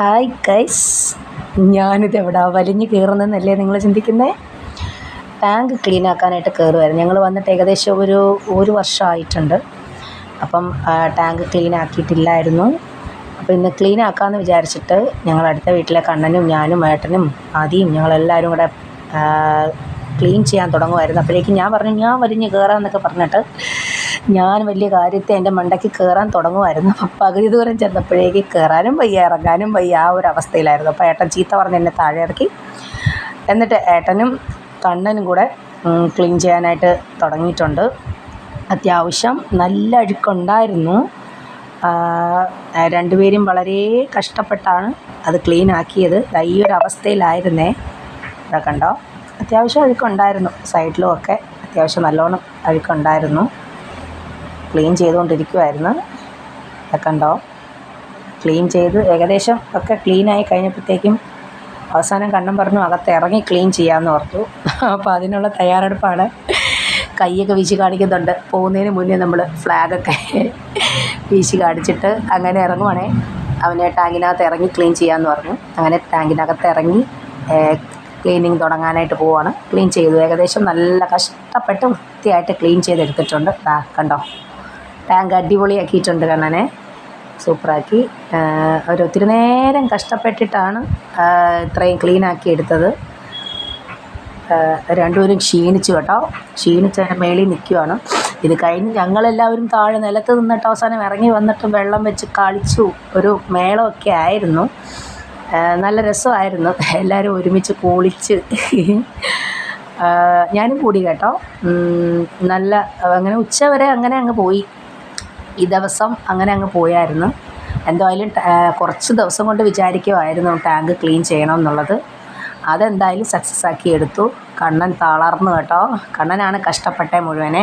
Hi guys, ഞാനിതെവിടാ വലിഞ്ഞ് കയറുന്നതെന്നല്ലേ നിങ്ങൾ ചിന്തിക്കുന്നത്? ടാങ്ക് ക്ലീൻ ആക്കാനായിട്ട് കയറുമായിരുന്നു. ഞങ്ങൾ വന്നിട്ട് ഏകദേശം ഒരു വർഷമായിട്ടുണ്ട്. അപ്പം ടാങ്ക് ക്ലീൻ ആക്കിയിട്ടില്ലായിരുന്നു. അപ്പോൾ ഇന്ന് ക്ലീൻ ആക്കാമെന്ന് വിചാരിച്ചിട്ട് ഞങ്ങൾ അടുത്ത വീട്ടിലെ കണ്ണനും ഞാനും ഏട്ടനും ആദിയും ഞങ്ങളെല്ലാവരും കൂടെ ക്ലീൻ ചെയ്യാൻ തുടങ്ങുമായിരുന്നു. അപ്പോഴേക്കും ഞാൻ പറഞ്ഞു ഞാൻ വലിഞ്ഞ് കയറാമെന്നൊക്കെ പറഞ്ഞിട്ട് ഞാൻ വലിയ കാര്യത്തെ എൻ്റെ മണ്ടയ്ക്ക് കയറാൻ തുടങ്ങുമായിരുന്നു. അപ്പം പകുതി ദൂരം ചെന്നപ്പോഴേക്ക് കയറാനും വയ്യ ഇറങ്ങാനും വയ്യ, ആ ഒരു അവസ്ഥയിലായിരുന്നു. അപ്പോൾ ഏട്ടൻ ചീത്ത പറഞ്ഞ് എന്നെ താഴെ ഇറക്കി. എന്നിട്ട് ഏട്ടനും കണ്ണനും കൂടെ ക്ലീൻ ചെയ്യാനായിട്ട് തുടങ്ങിയിട്ടുണ്ട്. അത്യാവശ്യം നല്ല അഴുക്കുണ്ടായിരുന്നു. രണ്ടുപേരും വളരെ കഷ്ടപ്പെട്ടാണ് അത് ക്ലീൻ ആക്കിയത്. ഈ ഒരു അവസ്ഥയിലായിരുന്നേ. ഇവിടെ കണ്ടോ, അത്യാവശ്യം അഴുക്കുണ്ടായിരുന്നു. സൈഡിലും ഒക്കെ അത്യാവശ്യം നല്ലോണം അഴുക്കുണ്ടായിരുന്നു. ക്ലീൻ ചെയ്തുകൊണ്ടിരിക്കുമായിരുന്നു. കണ്ടോ, ക്ലീൻ ചെയ്ത് ഏകദേശം ഒക്കെ ക്ലീനായി കഴിഞ്ഞപ്പോഴത്തേക്കും അവസാനം കണ്ണൻ പറഞ്ഞു അകത്ത് ഇറങ്ങി ക്ലീൻ ചെയ്യാമെന്ന് പറഞ്ഞു. അപ്പോൾ അതിനുള്ള തയ്യാറെടുപ്പാണ്. കൈയൊക്കെ വീശി കാണിക്കുന്നുണ്ട്. പോകുന്നതിന് മുന്നേ നമ്മൾ ഫ്ലാഗൊക്കെ വീശി കാണിച്ചിട്ട് അങ്ങനെ ഇറങ്ങുവാണേ. അവനെ ടാങ്കിനകത്ത് ഇറങ്ങി ക്ലീൻ ചെയ്യാമെന്ന് പറഞ്ഞു. അങ്ങനെ ടാങ്കിനകത്ത് ഇറങ്ങി ക്ലീനിങ് തുടങ്ങാനായിട്ട് പോവുകയാണ്. ക്ലീൻ ചെയ്തു. ഏകദേശം നല്ല കഷ്ടപ്പെട്ട് വൃത്തിയായിട്ട് ക്ലീൻ ചെയ്തെടുത്തിട്ടുണ്ട്. കണ്ടോ, ടാങ്ക് അടിപൊളിയാക്കിയിട്ടുണ്ട് കണ്ണനെ. സൂപ്പറാക്കി. ഒത്തിരി നേരം കഷ്ടപ്പെട്ടിട്ടാണ് ഇത്രയും ക്ലീനാക്കി എടുത്തത്. രണ്ടുപേരും ക്ഷീണിച്ചു കേട്ടോ. ക്ഷീണിച്ചതിൻ്റെ മേളിൽ നിൽക്കുകയാണ്. ഇത് കഴിഞ്ഞ് ഞങ്ങളെല്ലാവരും താഴെ നിലത്ത് നിന്നിട്ട് അവസാനം ഇറങ്ങി വന്നിട്ട് വെള്ളം വെച്ച് കളിച്ചു. ഒരു മേളമൊക്കെ ആയിരുന്നു. നല്ല രസമായിരുന്നു. എല്ലാവരും ഒരുമിച്ച് കുളിച്ച് ഞാനും കൂടി കേട്ടോ. നല്ല അങ്ങനെ ഉച്ചവരെ അങ്ങനെ അങ്ങ് പോയി. ഈ ദിവസം അങ്ങനെ അങ്ങ് പോയായിരുന്നു. എന്തായാലും കുറച്ച് ദിവസം കൊണ്ട് വിചാരിക്കുമായിരുന്നു ടാങ്ക് ക്ലീൻ ചെയ്യണമെന്നുള്ളത്. അതെന്തായാലും സക്സസ് ആക്കി എടുത്തു. കണ്ണൻ തളർന്നു കേട്ടോ. കണ്ണനാണ് കഷ്ടപ്പെട്ട മുഴുവനെ.